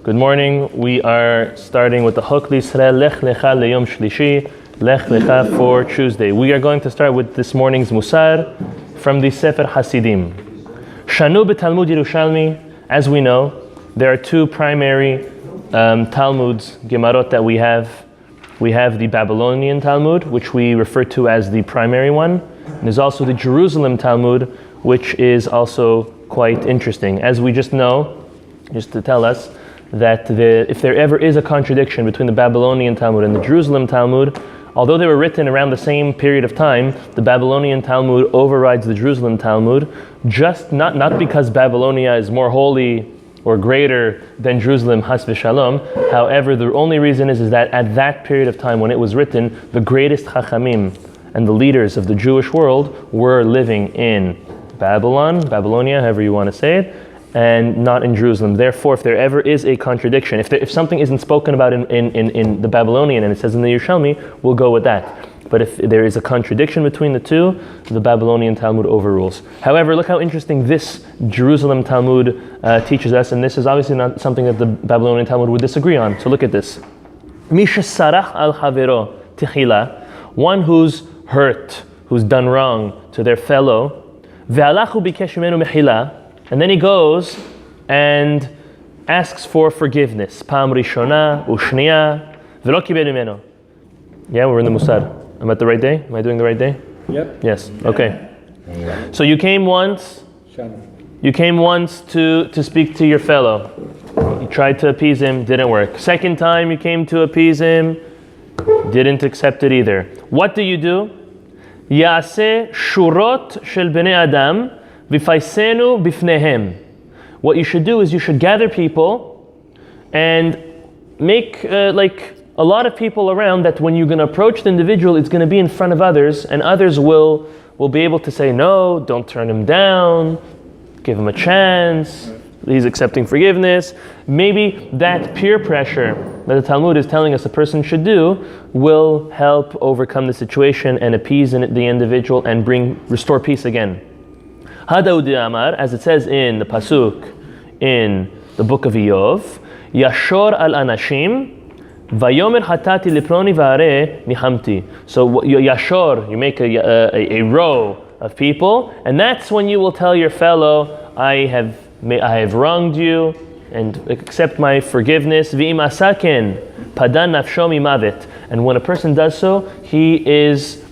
Good morning. We are starting with the Chok L'Yisrael, Lech Lecha Leyom Shlishi, Lech Lecha for Tuesday. We are going to start with this morning's Mussar from the Sefer Hasidim. Shanu b'Talmud Yerushalmi. As we know, there are two primary Talmuds, Gemarot that we have. We have the Babylonian Talmud, which we refer to as the primary one. And there's also the Jerusalem Talmud, which is also quite interesting. As we just know, just to tell us, that if there ever is a contradiction between the Babylonian Talmud and the Jerusalem Talmud, although they were written around the same period of time, the Babylonian Talmud overrides the Jerusalem Talmud, just not because Babylonia is more holy or greater than Jerusalem, has v'shalom. However, the only reason is that at that period of time when it was written, the greatest Chachamim and the leaders of the Jewish world were living in Babylonia, however you want to say it, and not in Jerusalem. Therefore, if there ever is a contradiction, if something isn't spoken about in the Babylonian and it says in the Yerushalmi, we'll go with that. But if there is a contradiction between the two, the Babylonian Talmud overrules. However, look how interesting this Jerusalem Talmud teaches us, and this is obviously not something that the Babylonian Talmud would disagree on. So look at this. Misha sarach al havero tichila, one who's hurt, who's done wrong to their fellow, ve'alachu bikesh mimenu mechila, and then he goes and asks for forgiveness. Pam rishona ushniya v'lo kibel mimeno. Yeah, we're in the Mussar. I'm at the right day? Am I doing the right day? Yep. Yes. Okay. So you came once. You came once to speak to your fellow. You tried to appease him, didn't work. Second time you came to appease him, didn't accept it either. What do? Ya'aseh shurot shel bnei adam v'faisenu bifnehem. What you should do is you should gather people and make like a lot of people around, that when you're going to approach the individual, it's going to be in front of others, and others will be able to say, no, don't turn him down, give him a chance, he's accepting forgiveness. Maybe that peer pressure that the Talmud is telling us a person should do will help overcome the situation and appease the individual and restore peace again. Hadaudi Amar, as it says in the Pasuk in the book of Iyov, Yashor al Anashim, Vayomer hatati liproni v'are nihamti. So Yashor, you make a row of people, and that's when you will tell your fellow, I have wronged you, and accept my forgiveness. V'im asaken padan nafsho mimavet. And when a person does so, he is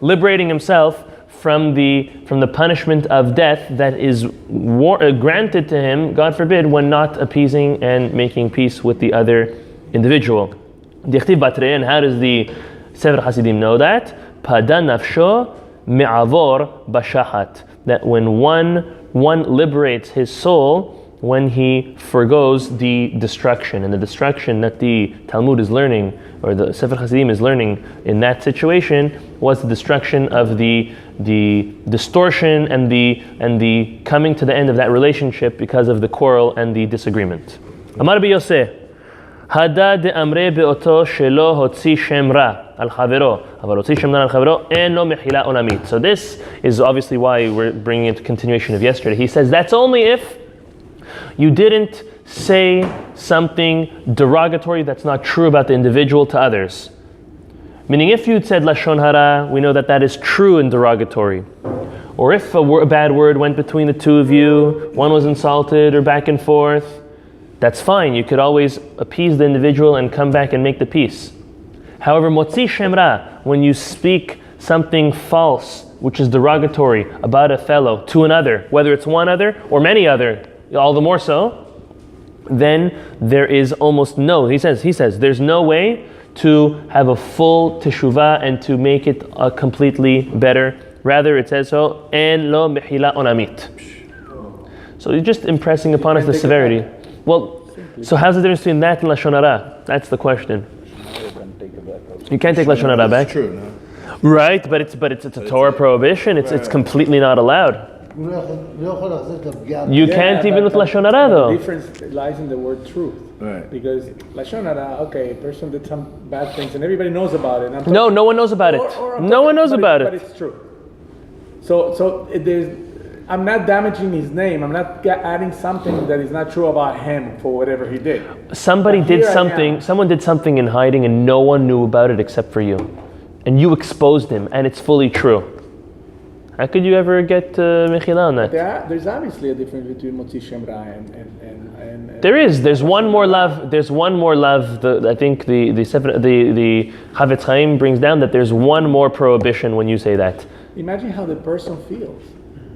liberating himself from the punishment of death that is granted to him, God forbid, when not appeasing and making peace with the other individual. And how does the Sefer Hasidim know that? Padan nafsho me'avor bashachat. That when one liberates his soul, when he forgoes the destruction. And the destruction that the Talmud is learning, or the Sefer Hasidim is learning in that situation, was the destruction of the distortion and the coming to the end of that relationship because of the quarrel and the disagreement. Amar bi Yoseh, Hada de amre beoto shelo hotzi shem ra al chavero, aval hotzi shem ra al chavero en lo mechila olamit. So this is obviously why we're bringing it to continuation of yesterday. He says that's only if you didn't say something derogatory that's not true about the individual to others. Meaning, if you'd said lashon hara, we know that is true and derogatory. Or if a bad word went between the two of you, one was insulted or back and forth, that's fine. You could always appease the individual and come back and make the peace. However, motzi shem ra, when you speak something false, which is derogatory about a fellow to another, whether it's one other or many other, all the more so, then there is almost no, he says, there's no way to have a full teshuvah and to make it completely better. Rather, it says so, en lo mechila onamit. So you're just impressing upon us the severity. Well, so how's the difference between that and lashon hara? That's the question. You can't take lashon hara back. True, no? Right, but it's a Torah prohibition. It's completely not allowed. You can't even with lashon hara though. The difference lies in the word truth. Right. Because lashon hara, okay, a person did some bad things and everybody knows about it. No one knows about it. No one knows about it. But it's true. So there's I'm not damaging his name. I'm not adding something that is not true about him for whatever he did. Someone did something in hiding and no one knew about it except for you. And you exposed him and it's fully true. How could you ever get mechila on that? There's obviously a difference between Motzi Shem Ra and there is. There's one more love. There's one more love. I think the Chavetz Chaim brings down that there's one more prohibition when you say that. Imagine how the person feels.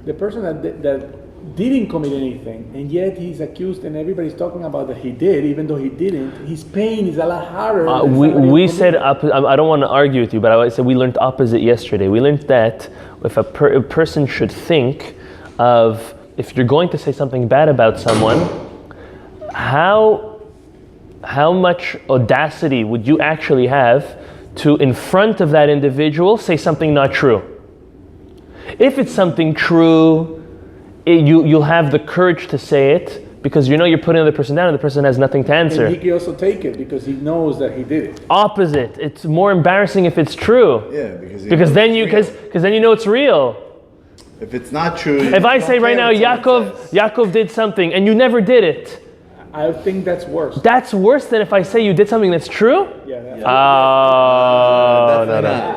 The person that didn't commit anything, and yet he's accused, and everybody's talking about that he did, even though he didn't. His pain is a lot harder. We said, I don't want to argue with you, but I said we learned opposite yesterday. We learned that if a person should think of, if you're going to say something bad about someone, how much audacity would you actually have to, in front of that individual, say something not true? If it's something true, you'll have the courage to say it because you know you're putting the other person down and the person has nothing to answer. And he can also take it because he knows that he did it. Opposite. It's more embarrassing if it's true. Yeah, because then you know it's real. If it's not true. If I say right now, Yaakov did something and you never did it. I think that's worse. That's worse than if I say you did something that's true? Yeah. No.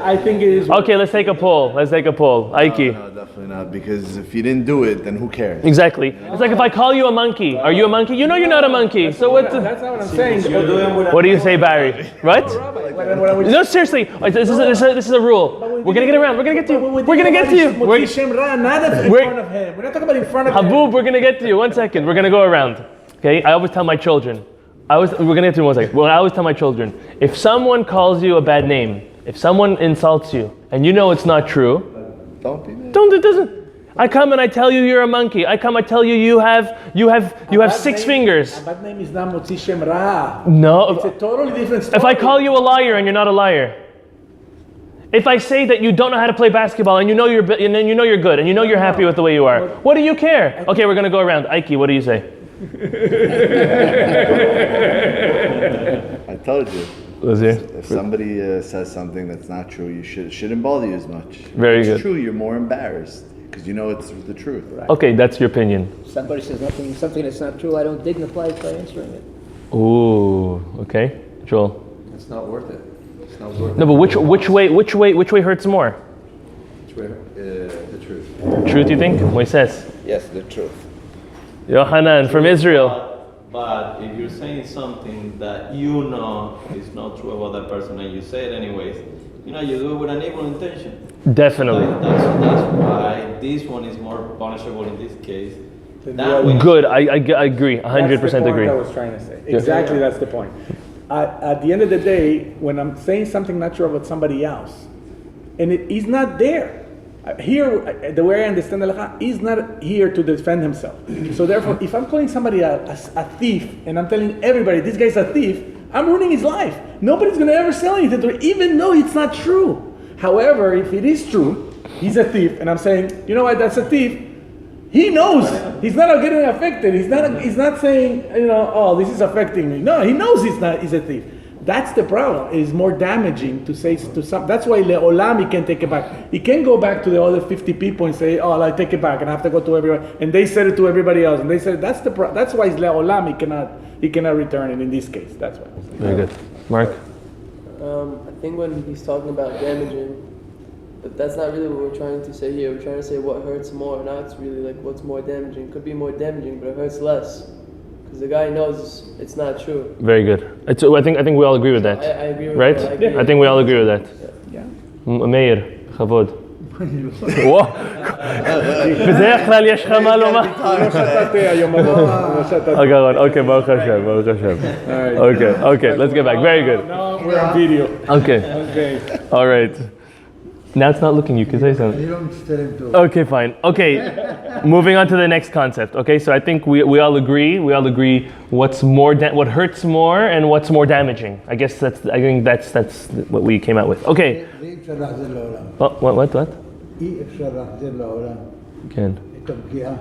I think it is worse. Okay, let's take a poll. Aiki. No, definitely not. Because if you didn't do it, then who cares? Exactly. It's like if I call you a monkey. Are you a monkey? You know you're not a monkey. So what? That's not what I'm saying. What do you say, Barry? Right? No, seriously. This is a rule. We're gonna get around. We're gonna get to you. We're gonna get to you. Not in front of him. We're not talking about in front of him. Habub, we're gonna get to you. 1 second. We're gonna go around. Okay? I always tell my children. We're gonna get to you in 1 second. Well, I always tell my children, if someone calls you a bad name, if someone insults you, and you know it's not true, it doesn't. I come and I tell you you're a monkey. I tell you you have 6 fingers. A bad name is not Motzi Shem Ra. No. It's a totally different story. If I call you a liar and you're not a liar. If I say that you don't know how to play basketball and you know you're good and you know you're happy with the way you are, what do you care? Okay, we're gonna go around. Aiki, what do you say? I told you. If somebody says something that's not true, you shouldn't bother you as much. Very good. good. It's true, you're more embarrassed because you know it's the truth. Right. Okay, that's your opinion. Somebody says something that's not true, I don't dignify by answering it. Ooh, okay, Joel. It's not worth it. It's not worth it. No, but which way hurts more? Which way? The truth. Truth, you think? Moises. Yes, the truth. Yohanan from Israel. But if you're saying something that you know is not true about that person and you say it anyways, you do it with an evil intention. Definitely. That's why this one is more punishable in this case. Good, I agree, 100% agree. That's the point I was trying to say. Exactly, that's the point. At the end of the day, when I'm saying something not true about somebody else, and he's not there, here, the way I understand the Lecha, he's not here to defend himself. So therefore, if I'm calling somebody a thief, and I'm telling everybody, this guy's a thief, I'm ruining his life. Nobody's going to ever sell anything to him, even though it's not true. However, if it is true, he's a thief, and I'm saying, you know what, that's a thief, he knows. He's not getting affected. He's not saying, oh, this is affecting me. No, he knows he's a thief. That's the problem. It is more damaging to say to some. That's why le'olam he can take it back. He can go back to the other 50 people and say, "Oh, I take it back," and I have to go to everybody. And they said it to everybody else, and they said that's that's why it's le'olam he cannot return it in this case. That's why. Very good, Mark. I think when he's talking about damaging, but that's not really what we're trying to say here. We're trying to say what hurts more. Now it's really like what's more damaging. Could be more damaging, but it hurts less. Because the guy knows it's not true. Very good. I think we all agree with that. I agree with right? that. I think we all agree with that. Yeah. Meir, Chavod. בדרך כלל יש לך מה לומר. Okay, Baruch Hashem. Okay, let's get back. Very good. No, we're on video. Okay. All right. Now it's not looking, you can say something. You don't tell him to. Okay, fine. Okay, moving on to the next concept. Okay, so I think we all agree what hurts more and what's more damaging. I think that's what we came out with. Okay. אי אפשר להחזיר לעולם. What? אי אפשר להחזיר לעולם. כן. את הפגיעה.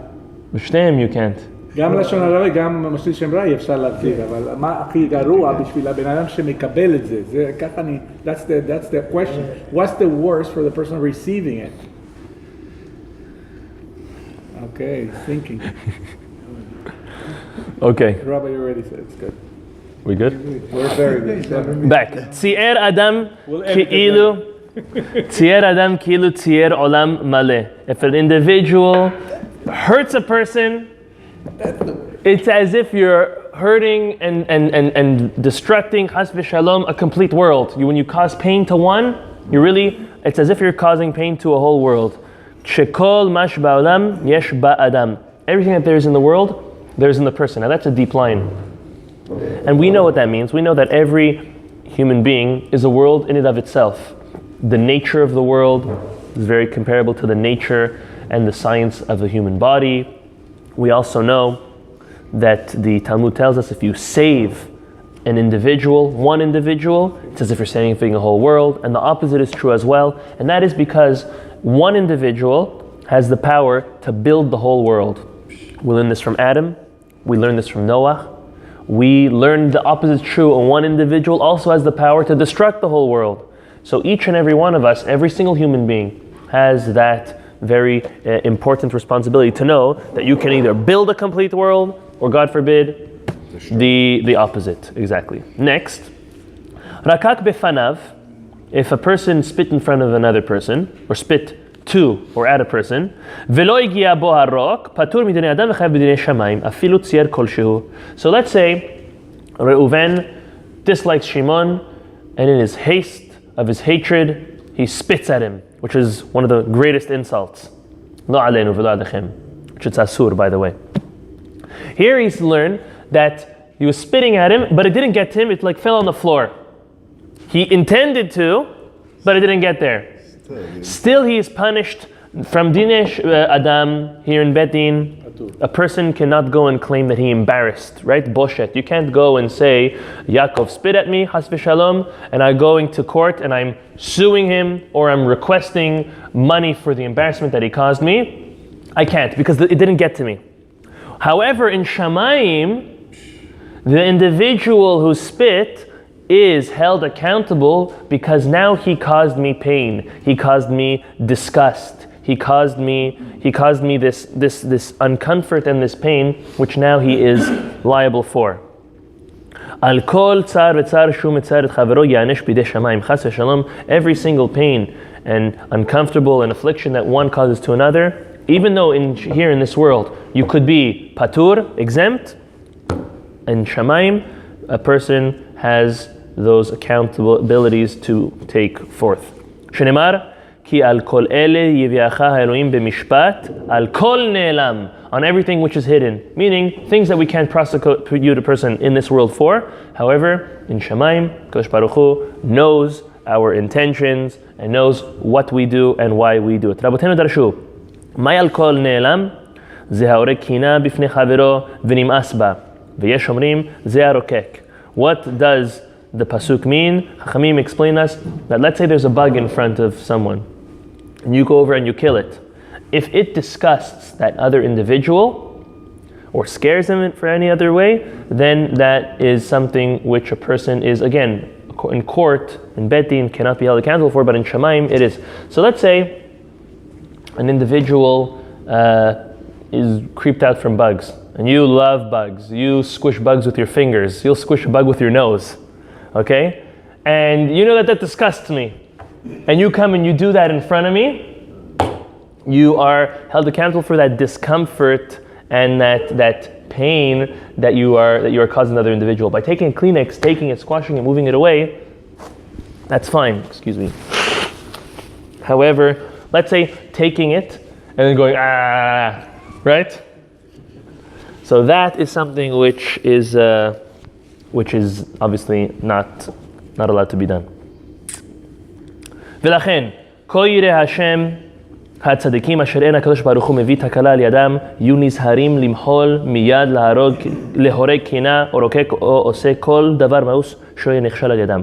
בשניהם you can't. גם לשון הרע וגם מוסיף שם רע אפשר להחזיר, אבל מה הכי גרוע בשביל הבן אדם שמקבל את זה? זה ככה that's the question. What's the worst for the person receiving it? Okay, thinking. Okay, Rabbi, you already said it's good. we good? We're very good. Back. Tzier Adam We'll edit it Ki'ilu. Tzier Adam Ki'ilu Tzier Olam Maleh. If an individual hurts a person, it's as if you're hurting and destructing, chas v'shalom, a complete world. When you cause pain to one, it's as if you're causing pain to a whole world. Shekol mash ba'olam yesh ba'adam. Everything that there is in the world, there's in the person. Now that's a deep line. And we know what that means. We know that every human being is a world in and of itself. The nature of the world is very comparable to the nature and the science of the human body. We also know that the Talmud tells us if you save an individual, one individual, it's as if you're saving a whole world, and the opposite is true as well, and that is because one individual has the power to build the whole world. We learn this from Adam, we learn this from Noah, we learn the opposite is true, and one individual also has the power to destruct the whole world. So each and every one of us, every single human being, has that very important responsibility to know that you can either build a complete world, or God forbid, the opposite. Exactly. Next, rakak befanav, if a person spit in front of another person, or spit to or at a person, velo igia bo harok, patur midinei adam v'chayav b'dinei shamayim, afilu tzier kolshehu. So let's say Reuven dislikes Shimon, and in his haste of his hatred, he spits at him, which is one of the greatest insults. Lo aleinu v'lo alechem, which is asur, by the way. Here he's learned that he was spitting at him, but it didn't get to him, it fell on the floor. He intended to, but it didn't get there. Still he is punished from Dinesh Adam here in Bet Din. A person cannot go and claim that he embarrassed, right? Boshet. You can't go and say, Yaakov spit at me, has v'shalom, and I'm going to court and I'm suing him or I'm requesting money for the embarrassment that he caused me. I can't because it didn't get to me. However, in Shamayim, the individual who spit is held accountable because now he caused me pain. He caused me disgust. He caused me this uncomfort and this pain, which now he is liable for. Al kol tsar v'tsar shu mitzar et chavero yanesh bidei shamayim chas v'shalom. Every single pain and uncomfortable and affliction that one causes to another, even though here in this world you could be patur, exempt, in Shamayim, a person has those accountabilities to take forth. Shenemar, ki al kol ele yiviacha ha'elohim b'mishpat, al kol ne'elam, on everything which is hidden, meaning things that we can't prosecute a person in this world for. However, in Shamayim, Kodesh Baruch Hu knows our intentions and knows what we do and why we do it. Rabotenu darshu, may al kol ne'elam, ze ha'orek kina bifnei chavero v'nim'as ba. What does the pasuk mean? Chachamim explain us that let's say there's a bug in front of someone and you go over and you kill it. If it disgusts that other individual or scares them for any other way, then that is something which a person is, again, in court, in Bet Din, cannot be held accountable for, but in Shamayim it is. So let's say an individual is creeped out from bugs. And you love bugs. You squish bugs with your fingers. You'll squish a bug with your nose. Okay? And you know that disgusts me. And you come and you do that in front of me. You are held accountable for that discomfort and that pain that you are causing another individual. By taking a Kleenex, taking it, squashing it, moving it away, that's fine. Excuse me. However, let's say taking it and then going, right? So that is something which is obviously not allowed to be done. ולכן, כל יראי השם הצדיקים אשר אין הקדוש ברוך הוא מביא תקלה על ידם, יהיו נזהרים למחול מיד להורג קינה או רוקק או עושה כל דבר מאוס שלא נכשל על ידם.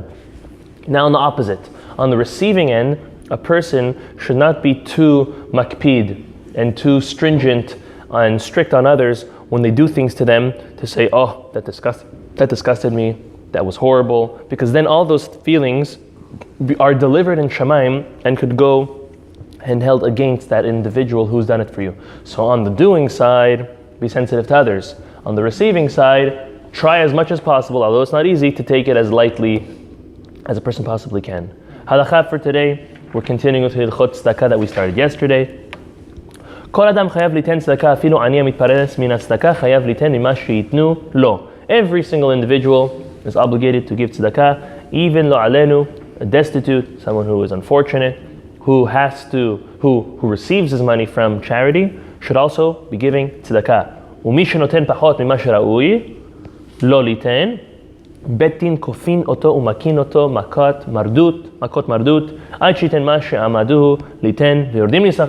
Now on the opposite, on the receiving end, a person should not be too makpid and too stringent and strict on others when they do things to them to say, oh, that disgusted me, that was horrible, because then all those feelings are delivered in Shamayim and could go and held against that individual who's done it for you. So on the doing side, be sensitive to others. On the receiving side, try as much as possible, although it's not easy, to take it as lightly as a person possibly can. Halacha for today, we're continuing with Hilchot Tzedakah that we started yesterday. כל אדם חייב ליתן צדקה, אפילו עני המתפרנס מן הצדקה חייב ליתן ממה שייתנו לו. Every single individual is obligated to give tzedakah, even lo alenu, a destitute, someone who is unfortunate, who receives his money from charity, should also be giving tzedakah. ומי שנותן פחות ממה שראוי, לא ליתן, בית דין כופין אותו ומכין אותו מכות מרדות, עד שייתן מה שעמדוהו ליתן, ויורדים נכסיו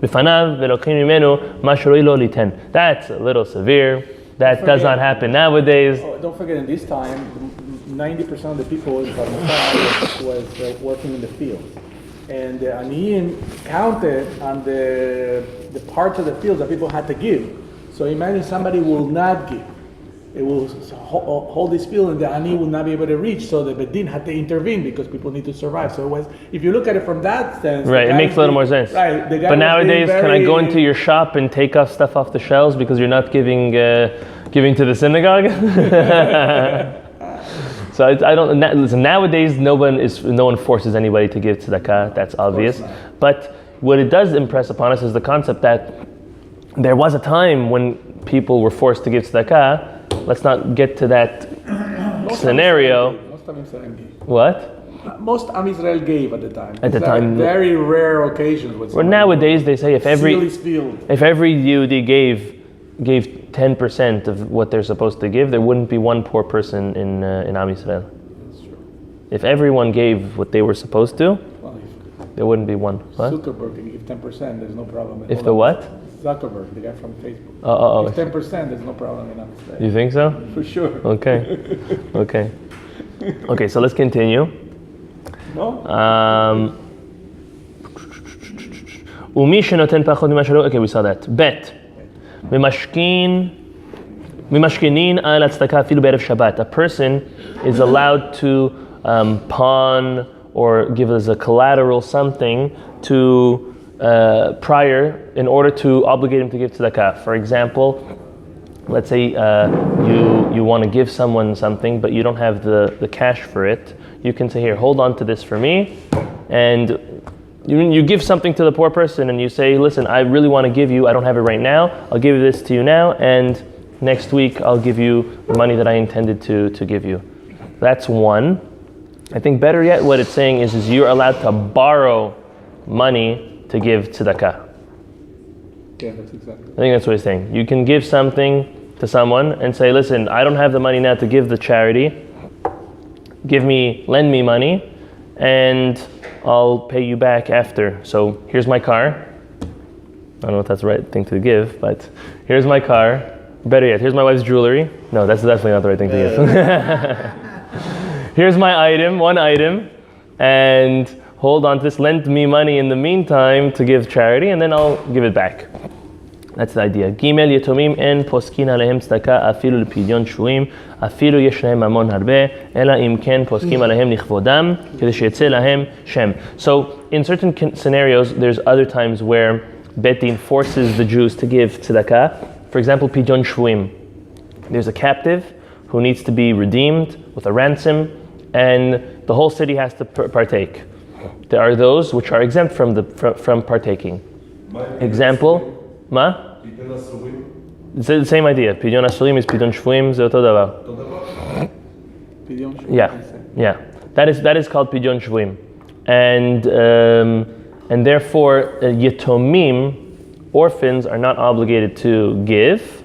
בפניו ולוקחים ממנו מה שראוי לו ליתן. That's a little severe. That does not happen nowadays. Oh, don't forget, in this time, 90% of the people in Parnasah was working in the fields. And the Aniyim counted on the parts of the fields that people had to give. So imagine somebody will not give. It will hold this field and the Ani will not be able to reach. So the Bedin had to intervene because people need to survive. So it was, if you look at it from that sense. Right, it makes a little more sense. Right. But nowadays, can I go into your shop and take off stuff off the shelves because you're not giving to the synagogue? So I don't. Listen, nowadays, no one forces anybody to give tzedakah. That's obvious. But what it does impress upon us is the concept that there was a time when people were forced to give tzedakah. Let's not get to that scenario. Most Am Israel gave. What? Most Am Israel gave at the time. At the time, very rare occasions. Well, nowadays they say if every Yehudi gave 10% of what they're supposed to give, there wouldn't be one poor person in Am Israel. That's true. If everyone gave what they were supposed to, Well, there wouldn't be one. What? Zuckerberg can give 10%, there's no problem. If the what? Zuckerberg, the guy from Facebook. Oh. If 10%, there's no problem in Am Israel. You think so? For sure. Okay, so let's continue. No? ומי שנותן פחות ממה שלא, okay, we saw that. ב' ממשכינין על הצדקה אפילו בערב שבת. A person is allowed to pawn or give as a collateral something to prior in order to obligate him to give tzedakah. For example, let's say you want to give someone something but you don't have the cash for it. You can say, here, hold on to this for me, and you give something to the poor person and you say, listen, I really want to give you, I don't have it right now, I'll give this to you now, and next week I'll give you the money that I intended to give you. That's one. I think better yet what it's saying is you're allowed to borrow money to give tzedakah. Yeah, that's exactly. I think that's what he's saying. You can give something to someone and say, listen, I don't have the money now to give the charity. Lend me money, and I'll pay you back after. So here's my car. I don't know if that's the right thing to give, but here's my car. Better yet, here's my wife's jewelry. No, that's definitely not the right thing to give. Here's my item, one item, and hold on to this, lend me money in the meantime to give charity, and then I'll give it back. That's the idea. Gimel יתומים אין פוסקין עליהם צדקה אפילו לפדיון שבויים, אפילו יש להם ממון הרבה, אלא אם כן פוסקים עליהם לכבודם, כדי שיצא להם שם. So, in certain scenarios, there's other times where Bet Din forces the Jews to give tzedakah. For example, pidyon shvuim. There's a captive who needs to be redeemed with a ransom, and the whole city has to partake. There are those which are exempt from partaking. Example, מה? It's the same idea. פדיון אסורים is פדיון שבויים, זה אותו דבר. Yeah. That is called פדיון שבויים. And therefore, yetomim, orphans, are not obligated to give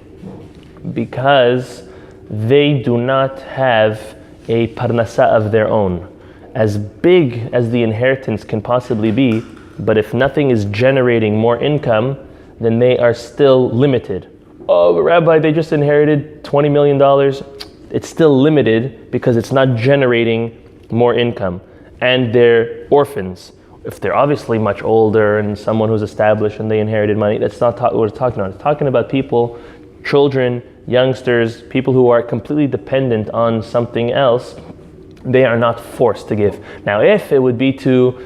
because they do not have a parnasa of their own. As big as the inheritance can possibly be, but if nothing is generating more income, then they are still limited. Oh, but Rabbi, they just inherited $20 million. It's still limited because it's not generating more income. And they're orphans. If they're obviously much older and someone who's established and they inherited money, that's not what we're talking about. It's talking about people, children, youngsters, people who are completely dependent on something else. They are not forced to give. Now, if it would be to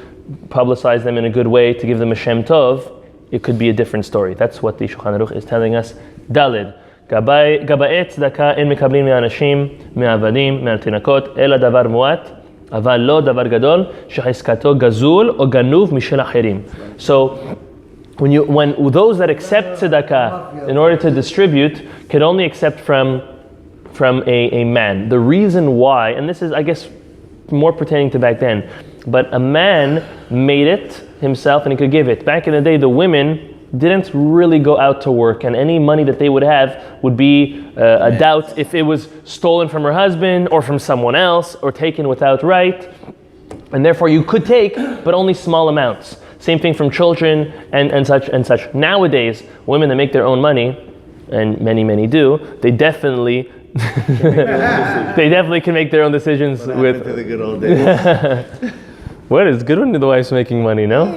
publicize them in a good way, to give them a Shem Tov, it could be a different story. That's what the Shulchan Aruch is telling us. Dalid. גבאי צדקה אין מקבלים מהאנשים, מהעבדים, מהתינוקות, אלא דבר מועט, אבל לא דבר גדול, שחזקתו גזול או גנוב משל אחרים. So, when those that accept tzedakah in order to distribute can only accept from a man. The reason why, and this is, I guess, more pertaining to back then, but a man made it himself and he could give it. Back in the day, the women didn't really go out to work, and any money that they would have would be a doubt if it was stolen from her husband or from someone else or taken without right, and therefore you could take, but only small amounts. Same thing from children and such and such. Nowadays, women that make their own money, and many do, they definitely can make their own decisions with. To the good old days. What is good when the wife's making money, no?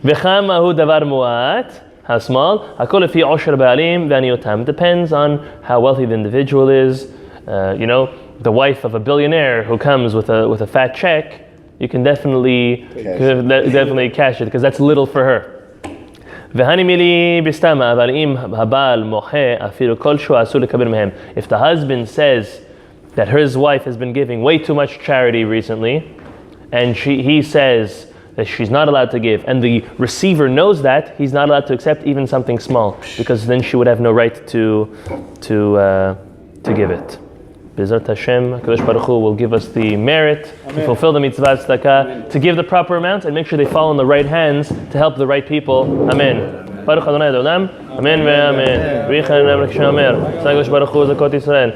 וכמה הוא דבר מועט, how small, הכל לפי עושר בעלים ועניותם. Depends on how wealthy the individual is. The wife of a billionaire who comes with a fat check, you can definitely cash it, because that's little for her. והני מילי בסתמה, אבל אם הבעל מוחה אפילו כלשהו אסור לקבל מהם. If the husband says that his wife has been giving way too much charity recently, and he says that she's not allowed to give, and the receiver knows that, he's not allowed to accept even something small, because then she would have no right to give it. B'ezrat Hashem, HaKadosh Baruch Hu will give us the merit to fulfill the mitzvah tzedakah, to give the proper amount, and make sure they fall in the right hands to help the right people. Amen. Baruch Adonai Adolam. Amen ve'amen. V'yichai Hashem Baruch Hu Zakot Yisrael.